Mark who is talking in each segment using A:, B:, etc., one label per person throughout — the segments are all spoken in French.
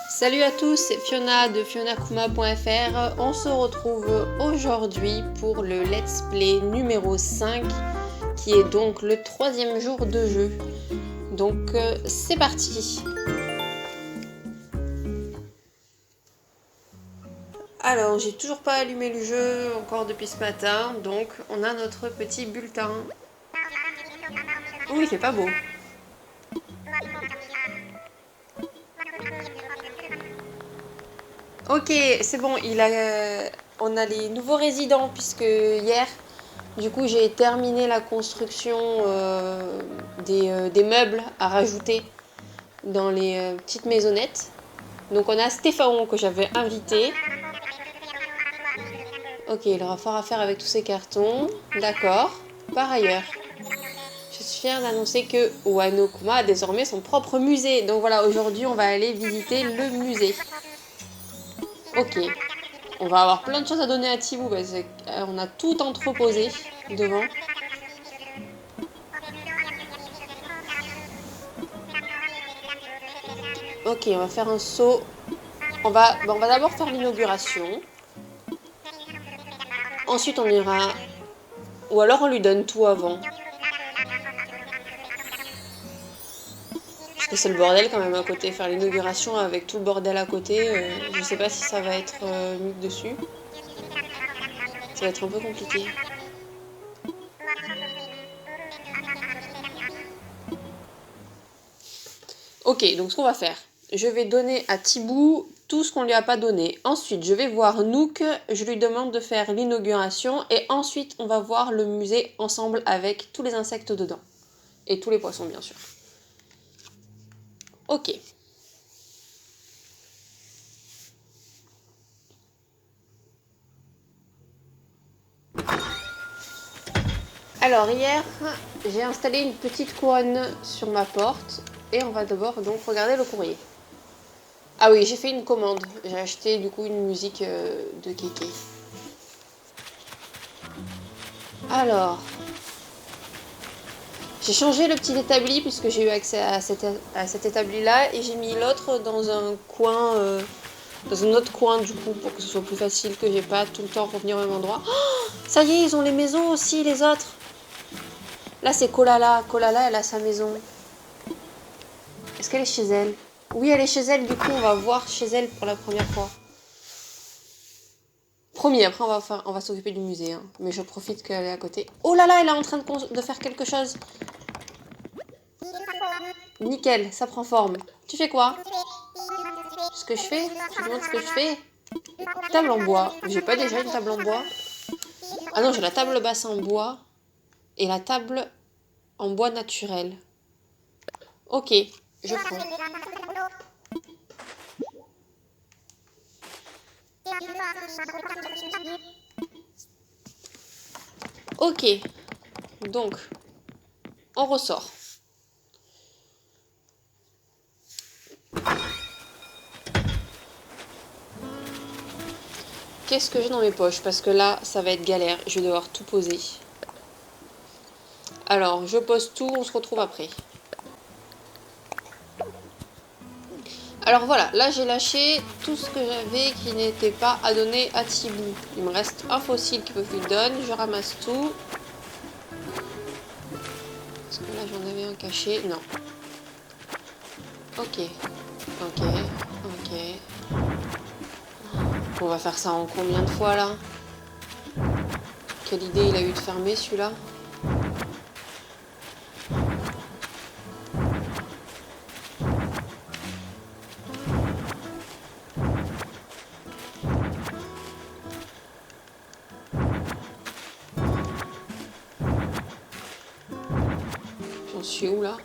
A: Salut à tous, c'est Fiona de fionakuma.fr. On se retrouve aujourd'hui pour le let's play numéro 5 qui est donc le 3e jour de jeu. Donc c'est parti. Alors j'ai toujours pas allumé le jeu encore depuis ce matin, donc on a notre petit bulletin. Oh, il fait pas beau. Ok, c'est bon, on a les nouveaux résidents puisque hier, du coup, j'ai terminé la construction des meubles à rajouter dans les petites maisonnettes. Donc on a Stéphane que j'avais invité. Ok, il aura fort à faire avec tous ces cartons. D'accord. Par ailleurs, je suis fière d'annoncer que Wano Kuma a désormais son propre musée. Donc voilà, aujourd'hui, on va aller visiter le musée. Ok. On va avoir plein de choses à donner à Thibaut parce qu'on a tout entreposé devant. Ok, on va faire un saut. On va d'abord faire l'inauguration. Ensuite, on ira... Ou alors, on lui donne tout avant. Parce que c'est le bordel quand même à côté. Faire l'inauguration avec tout le bordel à côté, je sais pas si ça va être mis dessus. Ça va être un peu compliqué. Ok, donc ce qu'on va faire, je vais donner à Thibaut tout ce qu'on lui a pas donné. Ensuite, je vais voir Nook, je lui demande de faire l'inauguration et ensuite on va voir le musée ensemble avec tous les insectes dedans. Et tous les poissons bien sûr. Ok. Alors hier, j'ai installé une petite couronne sur ma porte et on va d'abord donc regarder le courrier. Ah oui, j'ai fait une commande. J'ai acheté du coup une musique de Kéké. Alors, j'ai changé le petit établi puisque j'ai eu accès à cet établi-là et j'ai mis l'autre dans un coin, dans un autre coin du coup pour que ce soit plus facile, que j'ai pas tout le temps revenir au même endroit. Oh, ça y est, ils ont les maisons aussi, les autres. Là, c'est Kolala. Kolala, elle a sa maison. Est-ce qu'elle est chez elle? Oui, elle est chez elle. Du coup, on va voir chez elle pour la première fois. Promis, après, on va s'occuper du musée. Hein. Mais je profite qu'elle est à côté. Oh là là, elle est en train de faire quelque chose. Nickel, ça prend forme. Tu fais quoi? Ce que je fais? Tu demandes ce que je fais? Table en bois. J'ai pas déjà une table en bois? Ah non, j'ai la table basse en bois. Et la table en bois naturel. Ok, je prends. Ok, donc, on ressort. Qu'est-ce que j'ai dans mes poches? Parce que là, ça va être galère. Je vais devoir tout poser. Alors, je pose tout, on se retrouve après. Alors voilà, là j'ai lâché tout ce que j'avais qui n'était pas à donner à Thibaut. Il me reste un fossile qu'il faut que je lui donne. Je ramasse tout. Est-ce que là j'en avais un caché? Non. Ok. Ok. Ok. On va faire ça en combien de fois là? Quelle idée il a eu de fermer celui-là? J'en suis où là?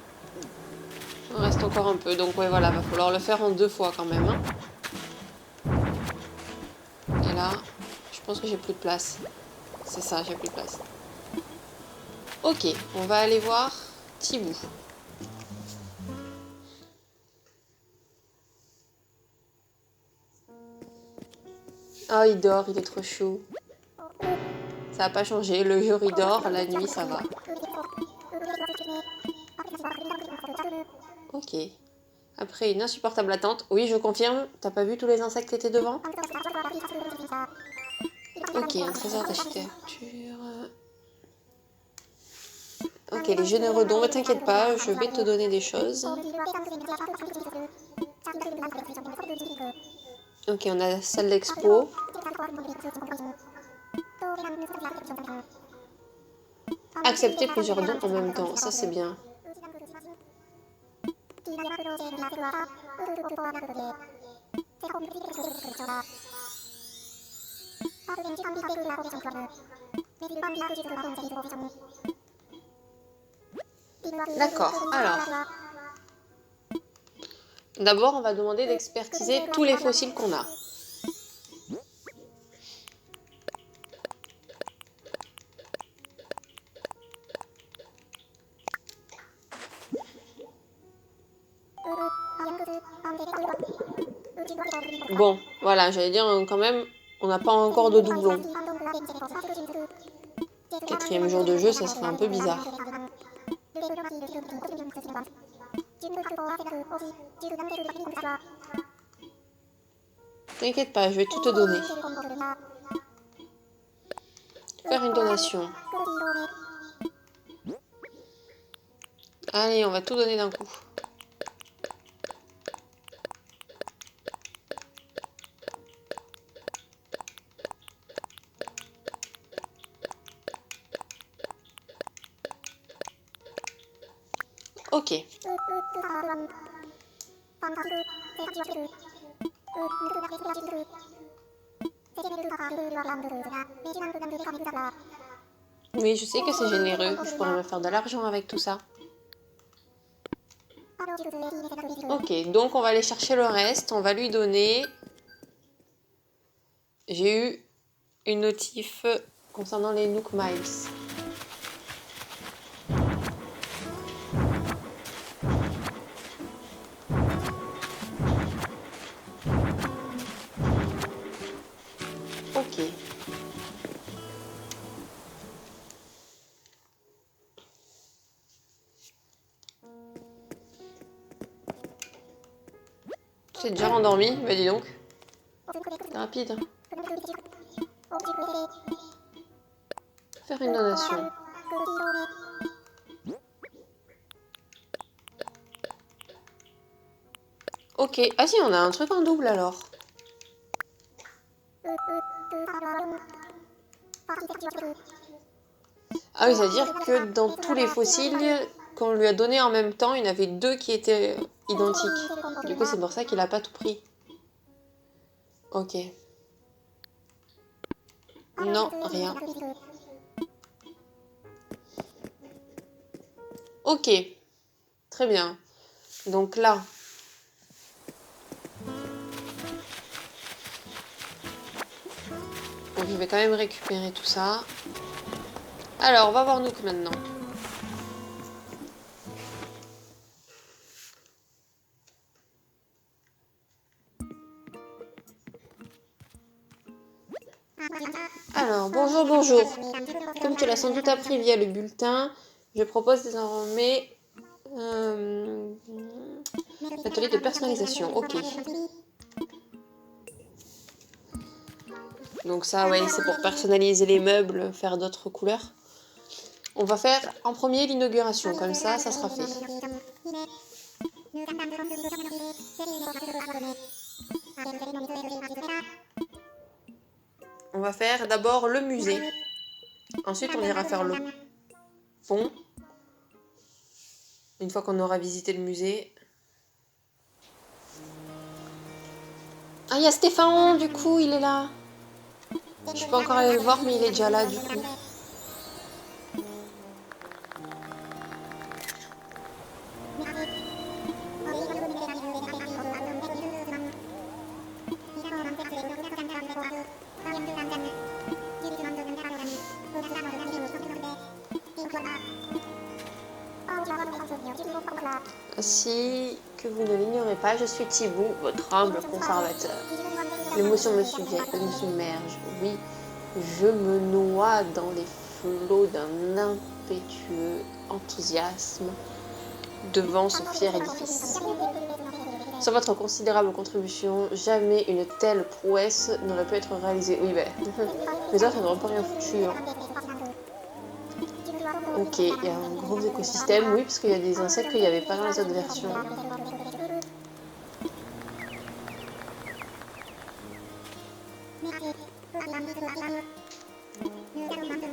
A: Il reste encore un peu, donc ouais voilà, va falloir le faire en 2 fois quand même. Hein. Et là, je pense que j'ai plus de place. C'est ça, j'ai plus de place. Ok, on va aller voir Thibaut. Oh, il dort, il est trop chou. Ça n'a pas changé, le jour il dort, la nuit ça va. Ok. Après une insupportable attente. Oui, je confirme. T'as pas vu tous les insectes qui étaient devant? Ok, un trésor d'architecture. Ok, les généreux dons, mais t'inquiète pas, je vais te donner des choses. Ok, on a la salle d'expo. Accepter plusieurs dons en même temps, ça c'est bien. D'accord, alors. D'abord, on va demander d'expertiser tous les fossiles qu'on a. Bon, voilà, j'allais dire quand même, on n'a pas encore de doublons. Quatrième jour de jeu, ça serait un peu bizarre. T'inquiète pas, je vais tout te donner. Faire une donation. Allez, on va tout donner d'un coup. Ok. Oui, je sais que c'est généreux. Je pourrais me faire de l'argent avec tout ça. Ok, donc on va aller chercher le reste. On va lui donner... J'ai eu une notif concernant les Nook Miles. Ok. Tu t'es déjà rendormi? Bah dis donc. C'est rapide. Faire une donation. Ok. Ah si, on a un truc en double alors. Ah oui, ça veut dire que dans tous les fossiles qu'on lui a donné en même temps, il y en avait deux qui étaient identiques. Du coup, c'est pour ça qu'il a pas tout pris. Ok. Non, rien. Ok. Très bien. Donc là... Donc, je vais quand même récupérer tout ça. Alors, on va voir Nook maintenant. Alors, bonjour, bonjour. Comme tu l'as sans doute appris via le bulletin, je propose désormais l'atelier de personnalisation. Ok. Donc ça, ouais, c'est pour personnaliser les meubles, faire d'autres couleurs. On va faire en premier l'inauguration, comme ça sera fait. On va faire d'abord le musée. Ensuite, on ira faire le pont. Une fois qu'on aura visité le musée. Ah, il y a Stéphane, du coup, il est là. Je peux encore aller le voir, mais il est déjà là, du coup. Ainsi que vous ne l'ignorez pas, je suis Thibaut, votre humble conservateur. L'émotion me submerge. Oui, je me noie dans les flots d'un impétueux enthousiasme devant ce fier édifice. Sans votre considérable contribution, jamais une telle prouesse n'aurait pu être réalisée. Oui, ben, les autres n'auraient pas rien foutu. Hein. Ok, il y a un gros écosystème, oui, parce qu'il y a des insectes qu'il n'y avait pas dans les autres versions.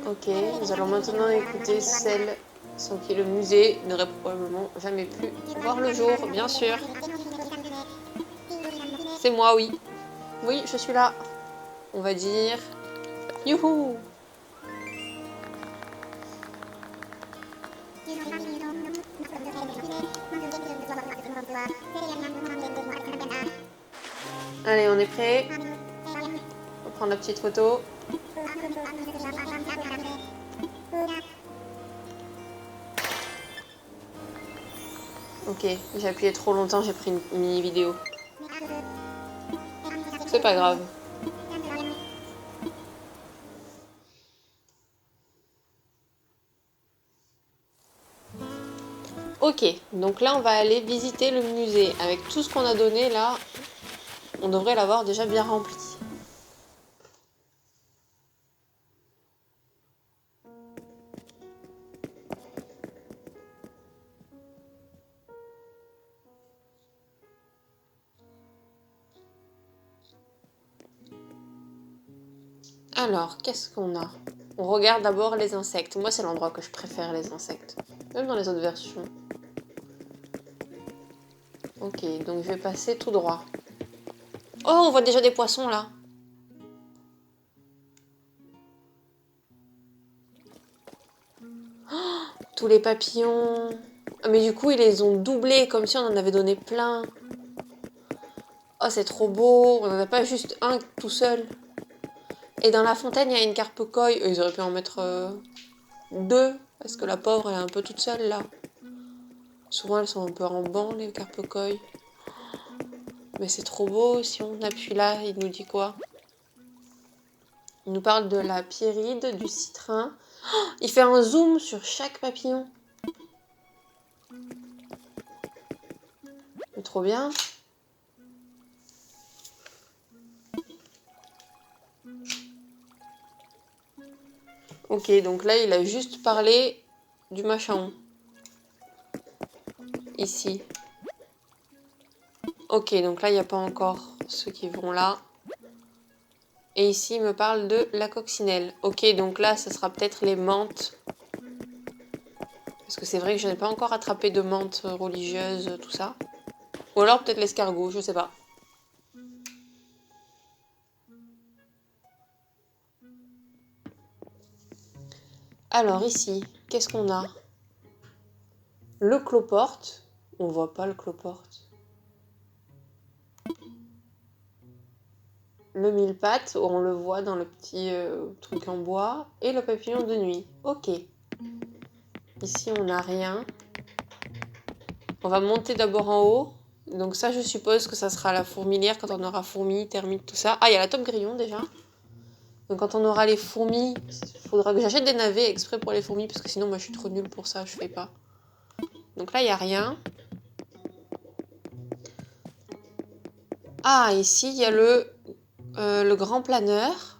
A: Ok, nous allons maintenant écouter celle sans qui le musée n'aurait probablement jamais pu voir le jour, bien sûr. C'est moi, oui. Oui, je suis là. On va dire... Youhou! Allez, on est prêt. On va prendre la petite photo. Ok, j'ai appuyé trop longtemps, j'ai pris une mini vidéo. C'est pas grave. Ok, donc là on va aller visiter le musée. Avec tout ce qu'on a donné là, on devrait l'avoir déjà bien rempli. Alors, qu'est-ce qu'on a? On regarde d'abord les insectes. Moi, c'est l'endroit que je préfère, les insectes. Même dans les autres versions. Ok, donc je vais passer tout droit. Oh, on voit déjà des poissons, là. Oh, tous les papillons. Ah, mais du coup, ils les ont doublés, comme si on en avait donné plein. Oh, c'est trop beau. On n'en a pas juste un tout seul. Et dans la fontaine, il y a une carpe-coï. Ils auraient pu en mettre... deux, parce que la pauvre elle est un peu toute seule là. Souvent elles sont un peu en banc les carpe-coï. Mais c'est trop beau, si on appuie là, il nous dit quoi? Il nous parle de la pierride, du citrin. Oh, il fait un zoom sur chaque papillon. C'est trop bien. Ok, donc là il a juste parlé du machin. Ici. Ok, donc là il n'y a pas encore ceux qui vont là. Et ici il me parle de la coccinelle. Ok, donc là ce sera peut-être les menthes. Parce que c'est vrai que je n'ai pas encore attrapé de menthe religieuse, tout ça. Ou alors peut-être l'escargot, je sais pas. Alors ici, qu'est-ce qu'on a? Le cloporte. On voit pas le cloporte. Le mille-pattes, on le voit dans le petit truc en bois. Et le papillon de nuit. Ok. Ici, on n'a rien. On va monter d'abord en haut. Donc ça, je suppose que ça sera la fourmilière quand on aura fourmis, termites, tout ça. Ah, il y a la top grillon déjà. Donc quand on aura les fourmis, il faudra que j'achète des navets exprès pour les fourmis, parce que sinon, moi, je suis trop nulle pour ça, je fais pas. Donc là, il n'y a rien. Ah, ici, il y a le grand planeur.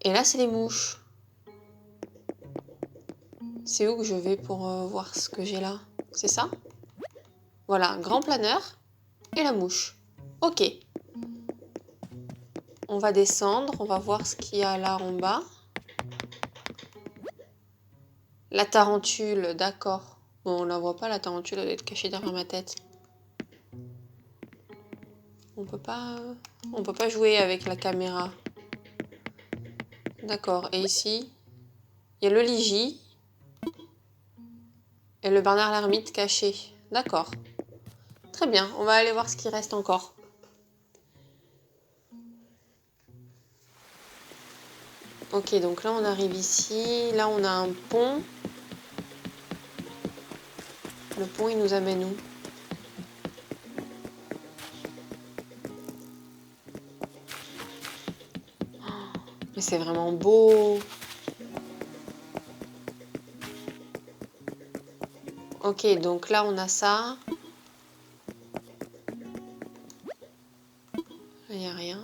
A: Et là, c'est les mouches. C'est où que je vais pour voir ce que j'ai là? C'est ça? Voilà, grand planeur et la mouche. Ok. On va descendre, on va voir ce qu'il y a là en bas. La tarentule, d'accord. Bon, on la voit pas, la tarentule, elle doit être cachée derrière ma tête. On peut pas jouer avec la caméra. D'accord, et ici, il y a le Ligi et le Bernard l'ermite caché. D'accord. Très bien, on va aller voir ce qui reste encore. Ok, donc là on arrive ici. Là on a un pont. Le pont il nous amène où? Mais c'est vraiment beau. Ok, donc là on a ça. Il n'y a rien.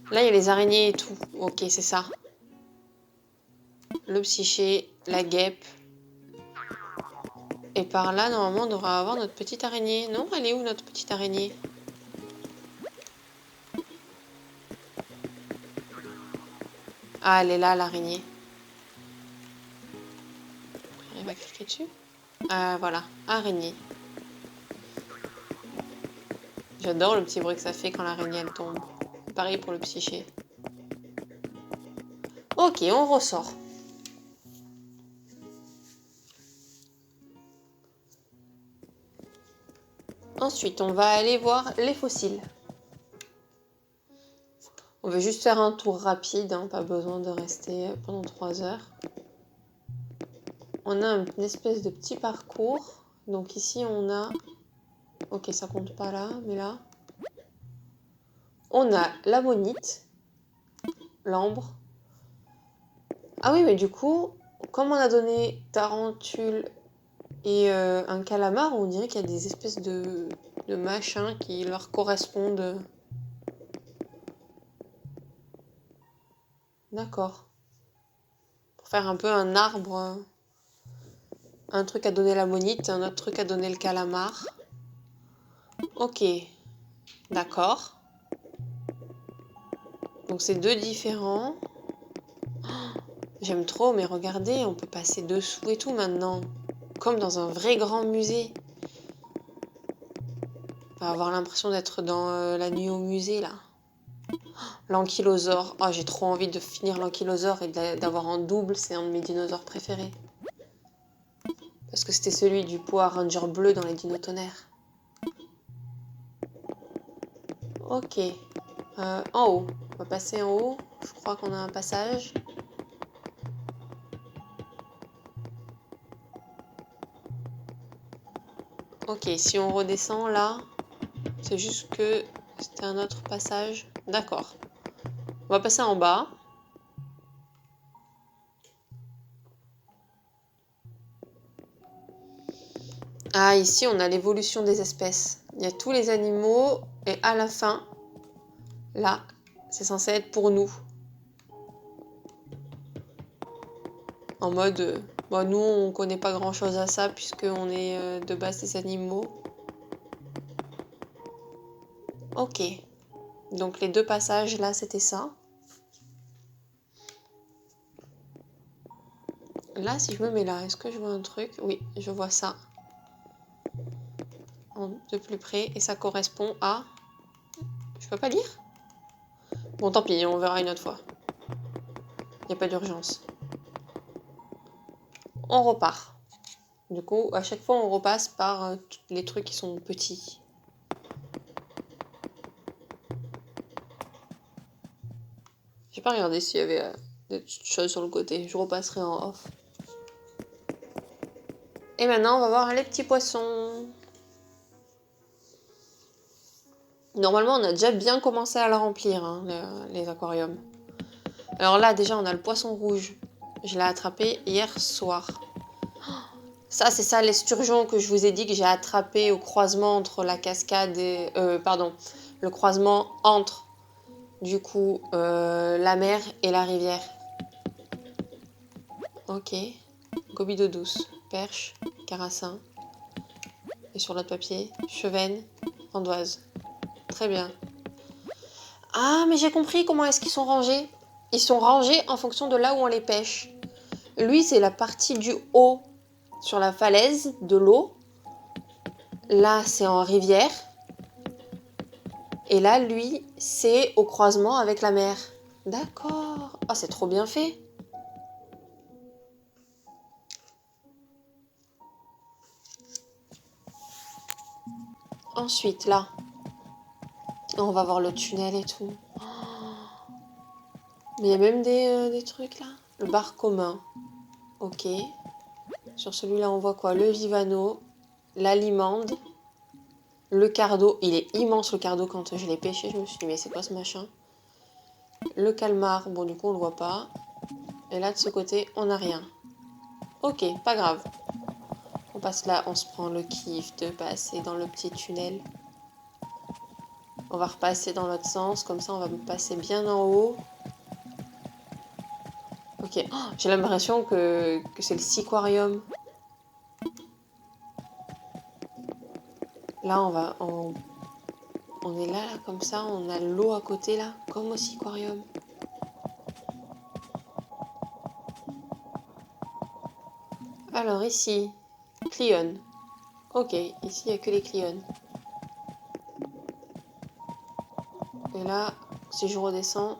A: Là, il y a les araignées et tout. Ok, c'est ça. Le psyché, la guêpe. Et par là, normalement, on devrait avoir notre petite araignée. Non, elle est où, notre petite araignée? Ah, elle est là, l'araignée. Elle va cliquer dessus. Ah, voilà, araignée. J'adore le petit bruit que ça fait quand l'araignée, elle tombe. Pareil pour le psyché. Ok, on ressort. Ensuite, on va aller voir les fossiles. On veut juste faire un tour rapide, hein, pas besoin de rester pendant 3 heures. On a une espèce de petit parcours. Donc ici, on a... Ok, ça compte pas là, mais là... On a l'ammonite, l'ambre. Ah oui, mais du coup, comme on a donné tarentule et un calamar, on dirait qu'il y a des espèces de machins qui leur correspondent. D'accord. Pour faire un peu un arbre. Un truc à donner l'ammonite, un autre truc à donner le calamar. Ok, d'accord. Donc c'est deux différents. J'aime trop, mais regardez, on peut passer dessous et tout maintenant. Comme dans un vrai grand musée. On va avoir l'impression d'être dans la nuit au musée, là. L'ankylosaure. Oh, j'ai trop envie de finir l'ankylosaure et d'avoir en double. C'est un de mes dinosaures préférés. Parce que c'était celui du Power Ranger bleu dans les Dinotonnerres. Ok. En haut. On va passer en haut. Je crois qu'on a un passage. Ok, si on redescend là, c'est juste que c'était un autre passage. D'accord. On va passer en bas. Ah, ici, on a l'évolution des espèces. Il y a tous les animaux et à la fin, là, c'est censé être pour nous. En mode, bon, nous, on connaît pas grand-chose à ça puisqu'on est de base des animaux. Ok. Donc les deux passages, là, c'était ça. Là, si je me mets là, est-ce que je vois un truc? Oui, je vois ça. De plus près. Et ça correspond à... Je peux pas lire? Bon, tant pis, on verra une autre fois. Il n'y a pas d'urgence. On repart. Du coup, à chaque fois, on repasse par les trucs qui sont petits. J'ai pas regardé s'il y avait des petites choses sur le côté. Je repasserai en off. Et maintenant, on va voir les petits poissons. Normalement, on a déjà bien commencé à la remplir, hein, les aquariums. Alors là, déjà, on a le poisson rouge. Je l'ai attrapé hier soir. Ça, c'est ça, l'esturgeon que je vous ai dit que j'ai attrapé au croisement entre la cascade et... pardon, le croisement entre, du coup, la mer et la rivière. Ok. Gobies d'eau douce, perche, carassin. Et sur l'autre papier, chevenne, andoise. Très bien. Ah, mais j'ai compris comment est-ce qu'ils sont rangés. Ils sont rangés en fonction de là où on les pêche. Lui, c'est la partie du haut sur la falaise de l'eau. Là, c'est en rivière. Et là, lui, c'est au croisement avec la mer. D'accord. Ah, c'est trop bien fait. Ensuite, là, on va voir le tunnel et tout. Mais il y a même des trucs là. Le bar commun. Ok. Sur celui-là, on voit quoi? Le vivano, la limande, le cardo. Il est immense le cardo quand je l'ai pêché. Je me suis dit, mais c'est quoi ce machin? Le calmar, bon, du coup, on le voit pas. Et là, de ce côté, on n'a rien. Ok, pas grave. On passe là, on se prend le kiff de passer dans le petit tunnel. On va repasser dans l'autre sens, comme ça on va passer bien en haut. Ok, oh, j'ai l'impression que c'est le Seaquarium. Là on est là, comme ça, on a l'eau à côté là, comme au Seaquarium. Alors ici, Clion. Ok, ici il n'y a que les Clion. Et là, si je redescends,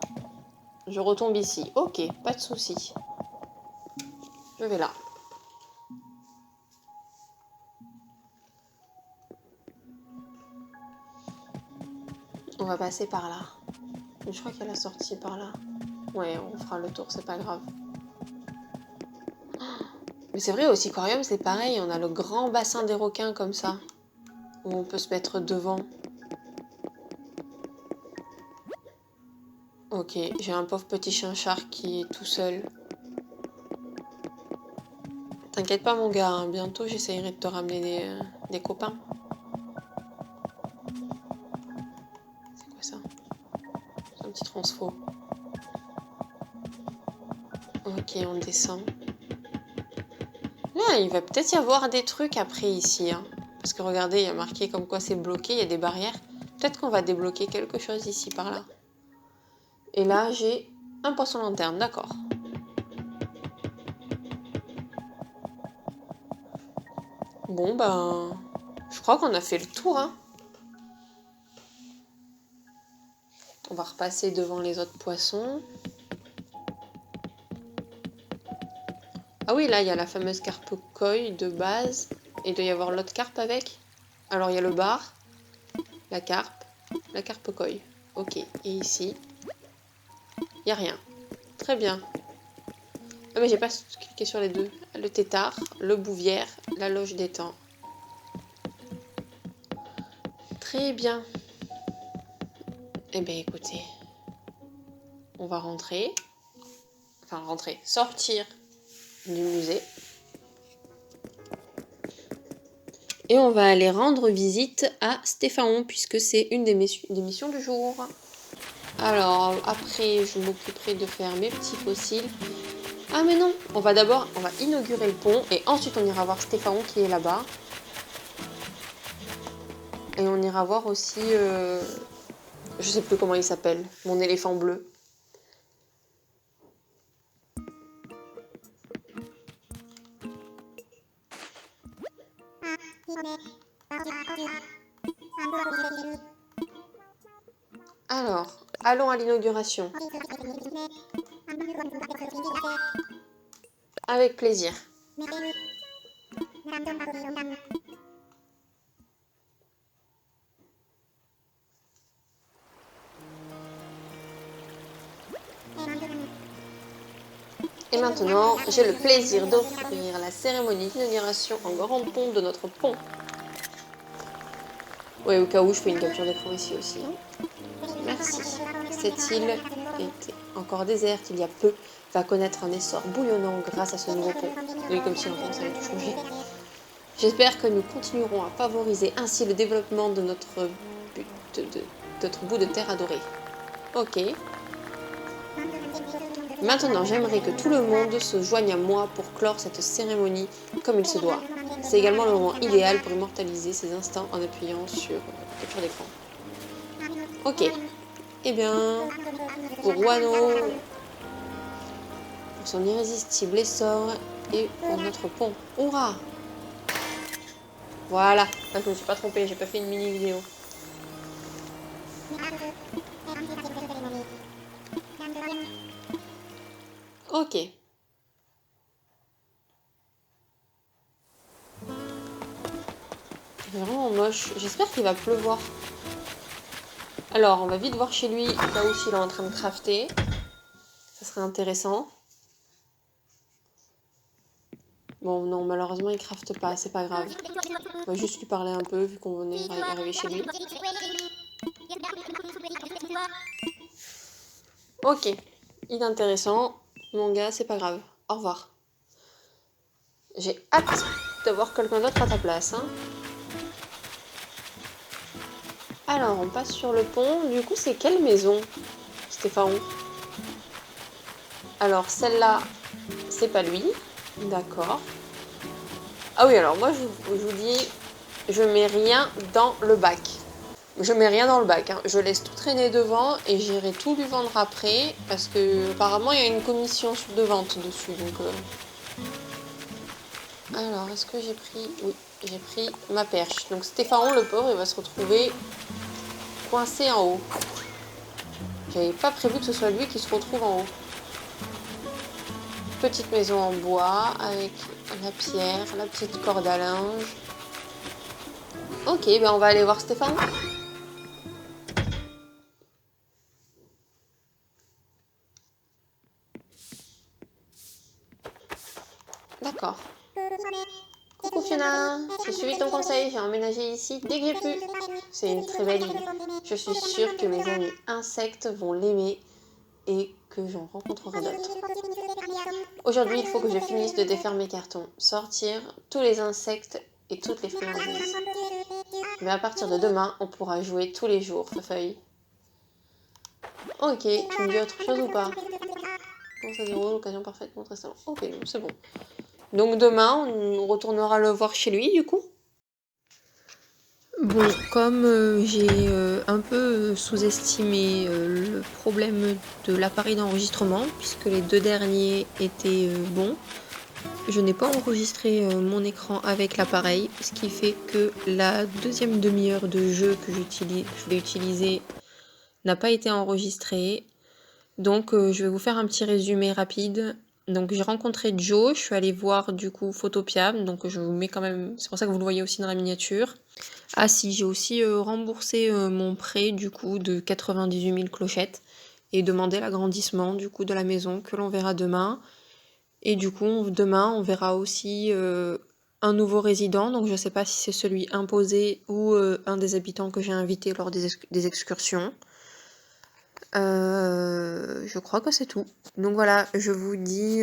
A: je retombe ici. Ok, pas de souci. Je vais là. On va passer par là. Je crois qu'il y a la sortie par là. Ouais, on fera le tour, c'est pas grave. Mais c'est vrai, au Seaquarium, c'est pareil. On a le grand bassin des requins comme ça. Où on peut se mettre devant. Ok, j'ai un pauvre petit chien-char qui est tout seul. T'inquiète pas mon gars, hein, bientôt j'essayerai de te ramener des copains. C'est quoi ça? C'est un petit transfo. Ok, on descend. Là, il va peut-être y avoir des trucs après ici. Hein. Parce que regardez, il y a marqué comme quoi c'est bloqué, il y a des barrières. Peut-être qu'on va débloquer quelque chose ici, par là. Et là, j'ai un poisson lanterne, d'accord. Bon, ben... Je crois qu'on a fait le tour, hein. On va repasser devant les autres poissons. Ah oui, là, il y a la fameuse carpe koi de base. Et il doit y avoir l'autre carpe avec. Alors, il y a le bar, la carpe koi. Ok, et ici, il n'y a rien. Très bien. Ah mais j'ai pas cliqué sur les deux. Le tétard, le bouvière, la loge des temps. Très bien. Eh bien écoutez, on va rentrer. Enfin rentrer, sortir du musée. Et on va aller rendre visite à Stéphaon, puisque c'est une des missions du jour. Alors après, je m'occuperai de faire mes petits fossiles. Ah mais non, on va inaugurer le pont et ensuite on ira voir Stéphaon qui est là-bas. Et on ira voir aussi, je sais plus comment il s'appelle, mon éléphant bleu. Alors, allons à l'inauguration. Avec plaisir. Et maintenant, j'ai le plaisir d'offrir la cérémonie d'inauguration en grande pompe de notre pont. Ouais, au cas où je fais une capture d'écran ici aussi. Hein. Merci. Cette île était encore déserte il y a peu, va connaître un essor bouillonnant grâce à ce nouveau pont. Oui, comme si en France ça avait tout changé. J'espère que nous continuerons à favoriser ainsi le développement de notre bout de terre adoré. Ok. Maintenant, j'aimerais que tout le monde se joigne à moi pour clore cette cérémonie comme il se doit. C'est également le moment idéal pour immortaliser ces instants en appuyant sur capture d'écran. Ok. Eh bien, pour Wano, pour son irrésistible essor et pour notre pont. Hurrah! Voilà. Ah, je me suis pas trompée, j'ai pas fait une mini vidéo. Ok. C'est vraiment moche. J'espère qu'il va pleuvoir. Alors, on va vite voir chez lui, là où il est en train de crafter. Ça serait intéressant. Bon, non, malheureusement, il crafte pas, c'est pas grave. On va juste lui parler un peu, vu qu'on est arrivé chez lui. Ok, inintéressant. Mon gars, c'est pas grave. Au revoir. J'ai hâte d'avoir quelqu'un d'autre à ta place, hein. Alors, on passe sur le pont. Du coup, c'est quelle maison, Stéphane? Alors, celle-là, c'est pas lui. D'accord. Ah oui, alors moi, je vous dis, je mets rien dans le bac. Je mets rien dans le bac, hein. Je laisse tout traîner devant et j'irai tout lui vendre après parce que apparemment il y a une commission de vente dessus. Donc, alors, est-ce que j'ai pris... Oui, j'ai pris ma perche. Donc Stéphane, le pauvre, il va se retrouver coincé en haut. J'avais pas prévu que ce soit lui qui se retrouve en haut. Petite maison en bois avec la pierre, la petite corde à linge. Ok, ben on va aller voir Stéphane. D'accord. Coucou Fiona, j'ai suivi ton conseil, j'ai emménagé ici dès que j'ai pu. C'est une très belle île. Je suis sûre que mes amis insectes vont l'aimer et que j'en rencontrerai d'autres. Aujourd'hui, il faut que je finisse de défaire mes cartons, sortir tous les insectes et toutes les friandises. Mais à partir de demain, on pourra jouer tous les jours, Feuille. Ok, tu me dis autre chose ou pas? Commence à 0, l'occasion parfaite pour rester. Ok, c'est bon. Donc demain, on retournera le voir chez lui, du coup. Bon, comme j'ai un peu sous-estimé le problème de l'appareil d'enregistrement, puisque les 2 derniers étaient bons, je n'ai pas enregistré mon écran avec l'appareil, ce qui fait que la deuxième demi-heure de jeu que je vais utiliser n'a pas été enregistrée. Donc je vais vous faire un petit résumé rapide. Donc j'ai rencontré Joe, je suis allée voir du coup Photopia, donc je vous mets quand même, c'est pour ça que vous le voyez aussi dans la miniature. Ah si, j'ai aussi remboursé mon prêt du coup de 98 000 clochettes et demandé l'agrandissement du coup de la maison que l'on verra demain. Et du coup demain on verra aussi un nouveau résident, donc je sais pas si c'est celui imposé ou un des habitants que j'ai invité lors des excursions. Je crois que c'est tout. Donc voilà, je vous dis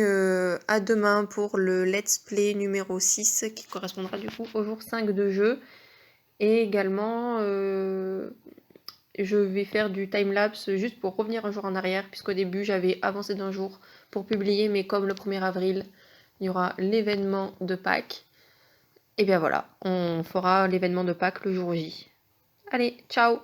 A: à demain pour le let's play numéro 6 qui correspondra du coup au jour 5 de jeu. Et également, je vais faire du timelapse juste pour revenir un jour en arrière, puisqu'au début j'avais avancé d'un jour pour publier, mais comme le 1er avril, il y aura l'événement de Pâques. Et bien voilà, on fera l'événement de Pâques le jour J. Allez, ciao!